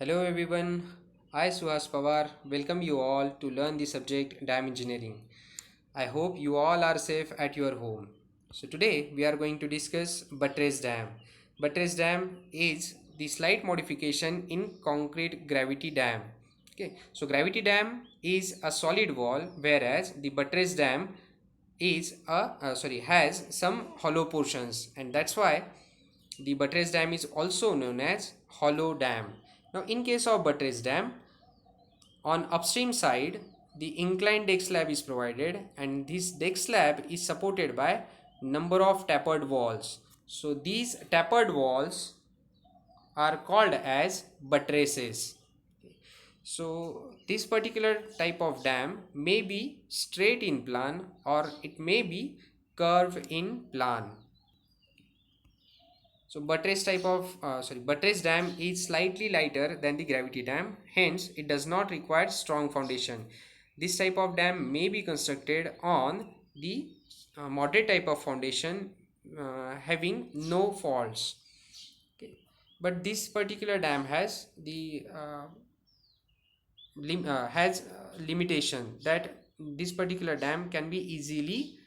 Hello everyone, I Suhas Pawar welcome you all to learn the subject dam engineering. I hope you all are safe at your home. So today we are going to discuss buttress dam. Buttress dam is the slight modification in concrete gravity dam. Okay, so gravity dam is a solid wall, whereas the buttress dam is has some hollow portions, and that's why the buttress dam is also known as hollow dam. Now, in case of buttress dam, on upstream side, the inclined deck slab is provided, and this deck slab is supported by number of tapered walls. So these tapered walls are called as buttresses. So this particular type of dam may be straight in plan or it may be curve in plan. So buttress dam is slightly lighter than the gravity dam, hence it does not require strong foundation. This type of dam may be constructed on the moderate type of foundation having no faults. Okay. But this particular dam has the limitation that this particular dam can be easily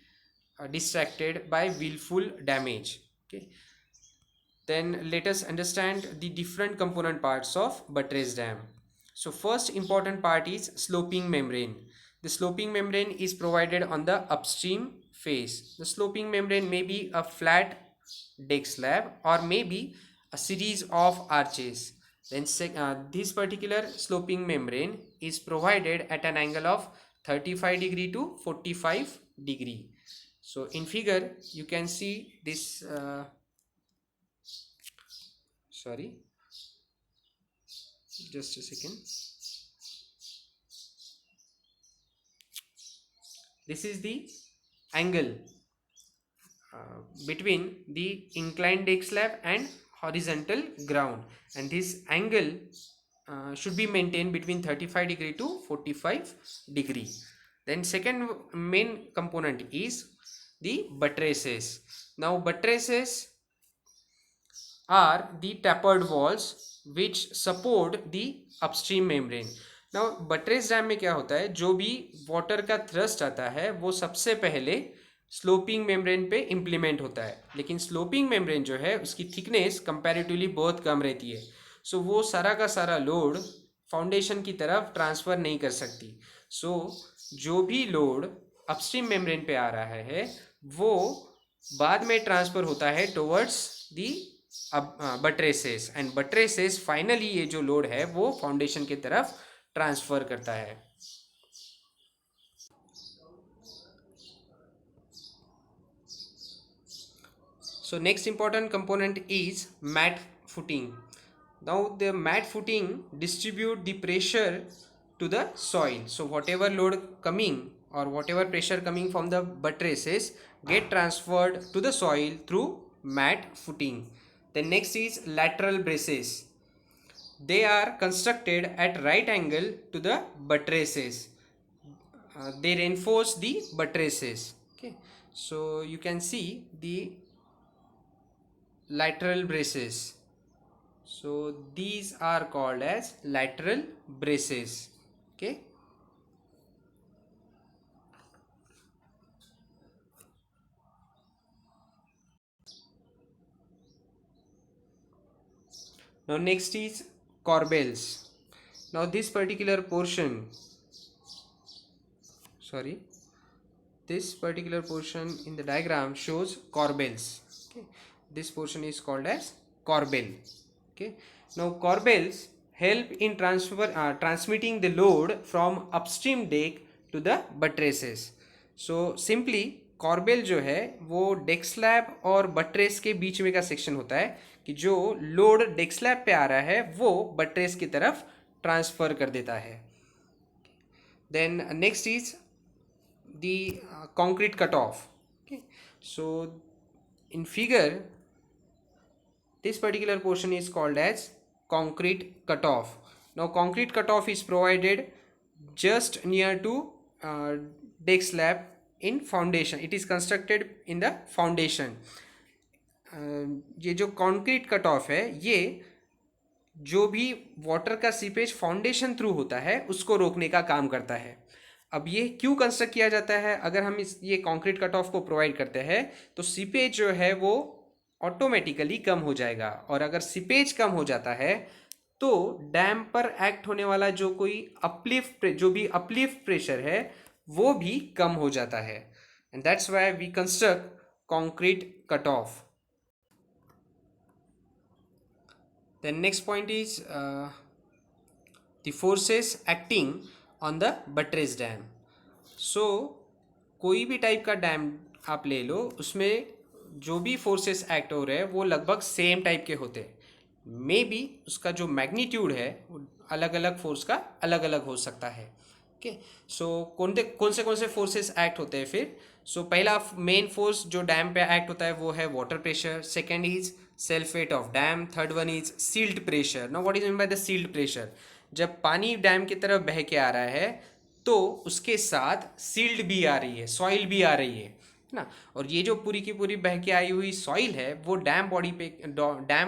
distracted by willful damage. Okay. Then let us understand the different component parts of buttress dam. So first important part is sloping membrane. The sloping membrane is provided on the upstream face. The sloping membrane may be a flat deck slab or maybe a series of arches. Then this particular sloping membrane is provided at an angle of 35 degree to 45 degree. So in figure you can see this sorry, just a second. This is the angle between the inclined deck slab and horizontal ground, and this angle should be maintained between 35 degree to 45 degree. Then second main component is the buttresses. Now buttresses are the tapered walls which support the upstream membrane. Now buttress dam में क्या होता है, जो भी water का thrust आता है वो सबसे पहले स्लोपिंग मेम्ब्रेन पे इम्प्लीमेंट होता है, लेकिन स्लोपिंग मेम्ब्रेन जो है उसकी थिकनेस कंपैरेटिवली बहुत कम रहती है, सो वो सारा का सारा लोड फाउंडेशन की तरफ ट्रांसफ़र नहीं कर सकती. सो जो भी लोड अपस्ट्रीम मेम्ब्रेन पे आ रहा है वो बाद में ट्रांसफ़र होता है टुवर्ड्स दी बट्रेसेस, एंड बट्रेसेस फाइनली ये जो लोड है वो फाउंडेशन की तरफ ट्रांसफर करता है. So next important component is mat footing. Now the mat footing distribute the pressure to the soil. So whatever load coming or whatever pressure coming from the buttresses get transferred to the soil through mat footing. Then next is lateral braces. They are constructed at right angle to the buttresses. They reinforce the buttresses. Okay, so you can see the lateral braces. So these are called as lateral braces. Okay. Now next is corbels. Now this particular portion, sorry, this particular portion in the diagram shows corbels. Okay. This portion is called as corbel. Okay. Now corbels help in transmitting the load from upstream deck to the buttresses. So simply corbel जो है वो deck slab और buttress के बीच में का section होता है कि जो लोड डेक स्लैब पे आ रहा है वो बट्रेस की तरफ ट्रांसफर कर देता है. Then next is the concrete cutoff. Okay, so in figure this particular portion is called as concrete cutoff. Now concrete cutoff is provided just near to deck slab in foundation. It is constructed in the foundation. ये जो concrete cutoff है ये जो भी water का seepage foundation through होता है उसको रोकने का काम करता है। अब ये क्यों कंस्ट्रक्ट किया जाता है? अगर हम ये कंक्रीट कट ऑफ को प्रोवाइड करते हैं तो सीपेज जो है वो ऑटोमेटिकली कम हो जाएगा, और अगर सीपेज कम हो जाता है तो डैम पर एक्ट होने वाला जो भी अपलिफ्ट प्रेशर है वो भी कम हो जाता है। And that's why we construct concrete cut off. Then next point is the forces acting on the buttress dam. So कोई भी टाइप का डैम आप ले लो, उसमें जो भी फोर्सेस एक्ट हो रहे हैं वो लगभग सेम टाइप के होते हैं। मे बी उसका जो मैग्नीट्यूड है वो अलग अलग फोर्स का अलग अलग हो सकता है। ओके, सो कौन से फोर्सेस एक्ट होते हैं फिर? पहला मेन फोर्स जो डैम पे एक्ट होता है वो है water pressure. Second is self weight of dam. Third one is silt pressure. Now what is mean by the silt pressure? जब पानी डैम की तरफ बह के आ रहा है तो उसके साथ सील्ड भी आ रही है, सॉइल भी आ रही है ना। और ये जो पूरी की पूरी बह के आई हुई सॉइल है वो डैम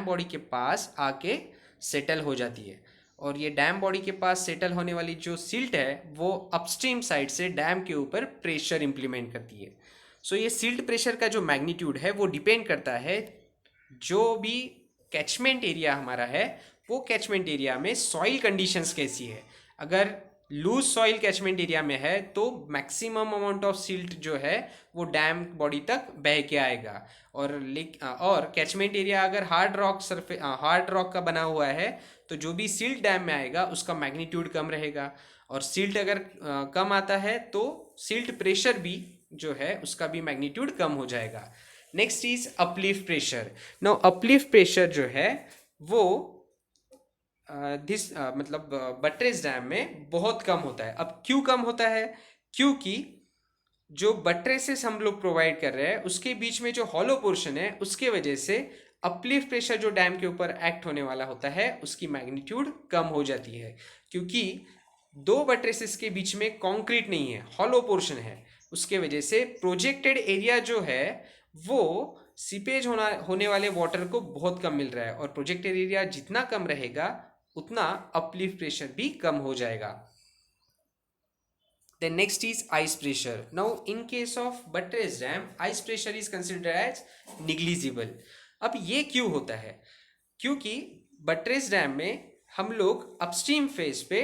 बॉडी के पास आके सेटल हो जाती है। और ये डैम बॉडी के पास सेटल होने वाली जो सिल्ट है वो अपस्ट्रीम साइड से डैम के ऊपर प्रेशर इंप्लीमेंट करती है। ये सिल्ट प्रेशर का जो मैग्नीट्यूड है वो डिपेंड करता है जो भी कैचमेंट एरिया हमारा है वो कैचमेंट एरिया में सॉइल कंडीशंस कैसी है। अगर लूज सॉइल कैचमेंट एरिया में है तो मैक्सिमम अमाउंट ऑफ सिल्ट जो है वो डैम बॉडी तक बह के आएगा। और कैचमेंट एरिया अगर हार्ड रॉक का बना हुआ है तो जो भी सिल्ट डैम में आएगा उसका मैग्नीट्यूड कम रहेगा। और सिल्ट अगर कम आता है तो सिल्ट प्रेशर भी जो है उसका भी मैग्नीट्यूड कम हो जाएगा। Next is uplift pressure. Now uplift pressure जो है वो मतलब बट्रेस डैम में बहुत कम होता है। अब क्यों कम होता है? क्योंकि जो बट्रेसेस हम लोग प्रोवाइड कर रहे हैं उसके बीच में जो हॉलो पोर्शन है उसके वजह से अपलिफ्ट प्रेशर जो डैम के ऊपर एक्ट होने वाला होता है उसकी मैग्नीट्यूड कम हो जाती है। क्योंकि दो बट्रेसेस के बीच में कंक्रीट नहीं है, हॉलो पोर्शन है, उसके वजह से प्रोजेक्टेड एरिया जो है वो सीपेज होने वाले वाटर को बहुत कम मिल रहा है। और प्रोजेक्टेड एरिया जितना कम रहेगा उतना अपलिफ्ट प्रेशर भी कम हो जाएगा। Then next is ice pressure. Now in case of buttress dam, ice pressure is considered as negligible. अब ये क्यों होता है? क्योंकि बट्रेस डैम में हम लोग अपस्ट्रीम फेस पे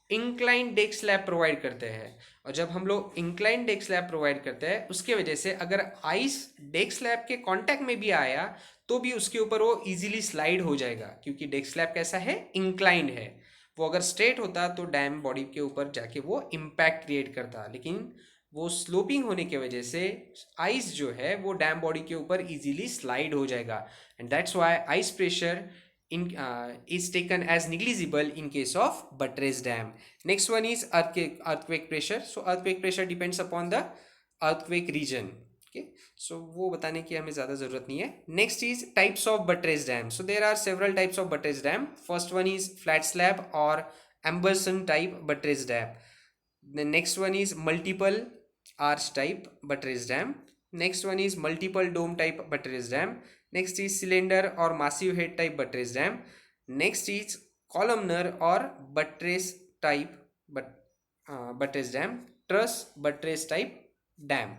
इंक्लाइन डेक स्लैब प्रोवाइड करते हैं। और जब हम लोग इंक्लाइन डेक स्लैब प्रोवाइड करते हैं उसके वजह से अगर आइस डेक स्लैब के कांटेक्ट में भी आया तो भी उसके ऊपर वो इजीली स्लाइड हो जाएगा, क्योंकि डेक स्लैब कैसा है? इंक्लाइंड है। वो अगर स्ट्रेट होता तो डैम बॉडी के ऊपर जाके वो इम्पैक्ट क्रिएट करता, लेकिन वो स्लोपिंग होने की वजह से आइस जो है वो डैम बॉडी के ऊपर इजीली स्लाइड हो जाएगा। And that's why ice pressure is taken as negligible in case of buttress dam. Next one is earthquake pressure. So earthquake pressure depends upon the earthquake region. Okay, so वो बताने की हमें ज़्यादा ज़रूरत नहीं है. Next is types of buttress dam. So there are several types of buttress dam. First one is flat slab or Amberson type buttress dam. The next one is multiple arch type buttress dam. Next one is multiple dome type buttress dam. Next is cylinder or massive head type buttress dam. Next is columnar or buttress type buttress dam. Truss buttress type dam.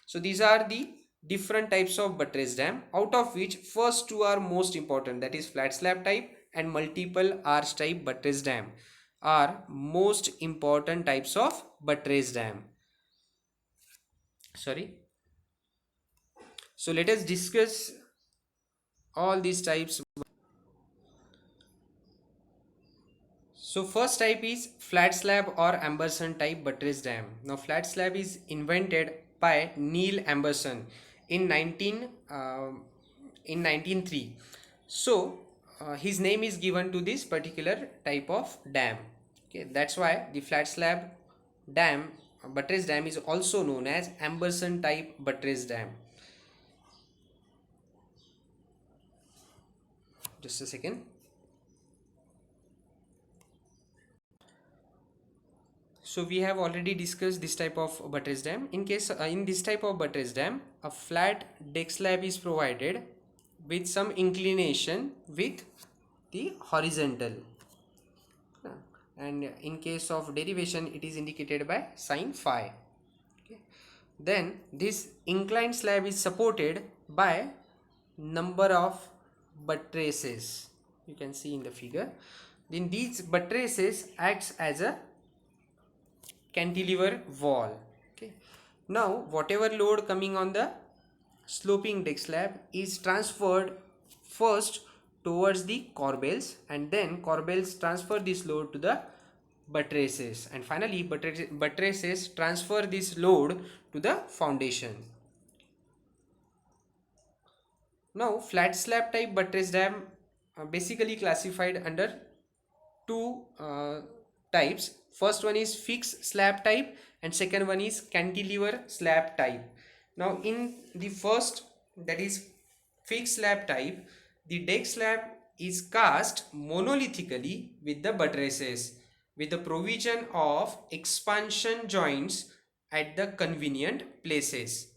So these are the different types of buttress dam, out of which first two are most important, that is flat slab type and multiple arch type buttress dam are most important types of buttress dam. Sorry. So let us discuss all these types. So first type is flat slab or Amberson type buttress dam. Now flat slab is invented by Neil Amberson in 1903. So his name is given to this particular type of dam. Okay, that's why the flat slab dam buttress dam is also known as Amberson type buttress dam. Just a second. So we have already discussed this type of buttress dam. In this type of buttress dam, a flat deck slab is provided with some inclination with the horizontal. And in case of derivation, it is indicated by sin phi. Okay. Then this inclined slab is supported by number of buttresses. You can see in the figure. Then these buttresses acts as a cantilever wall. Okay. Now whatever load coming on the sloping deck slab is transferred first towards the corbels, and then corbels transfer this load to the buttresses, and finally buttresses transfer this load to the foundation. Now flat slab type buttress dam basically classified under two types. First one is fixed slab type and second one is cantilever slab type. Now in the first, that is fixed slab type, the deck slab is cast monolithically with the buttresses with the provision of expansion joints at the convenient places.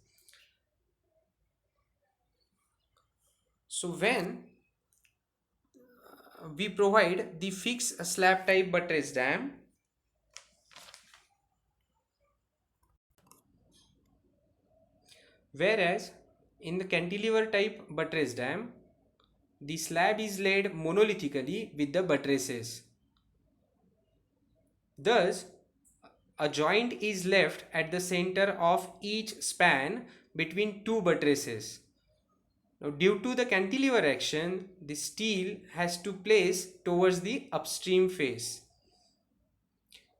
So when we provide the fixed slab type buttress dam, whereas in the cantilever type buttress dam, the slab is laid monolithically with the buttresses. Thus, a joint is left at the center of each span between two buttresses. Now, due to the cantilever action, the steel has to place towards the upstream face.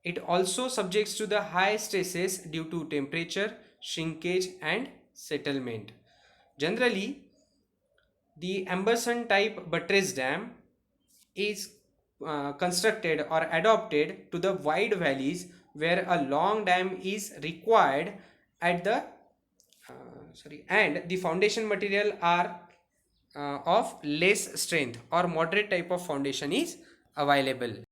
It also subjects to the high stresses due to temperature, shrinkage and settlement. Generally, the Amberson type buttress dam is constructed or adopted to the wide valleys where a long dam is required at the and the foundation material are of less strength or moderate type of foundation is available.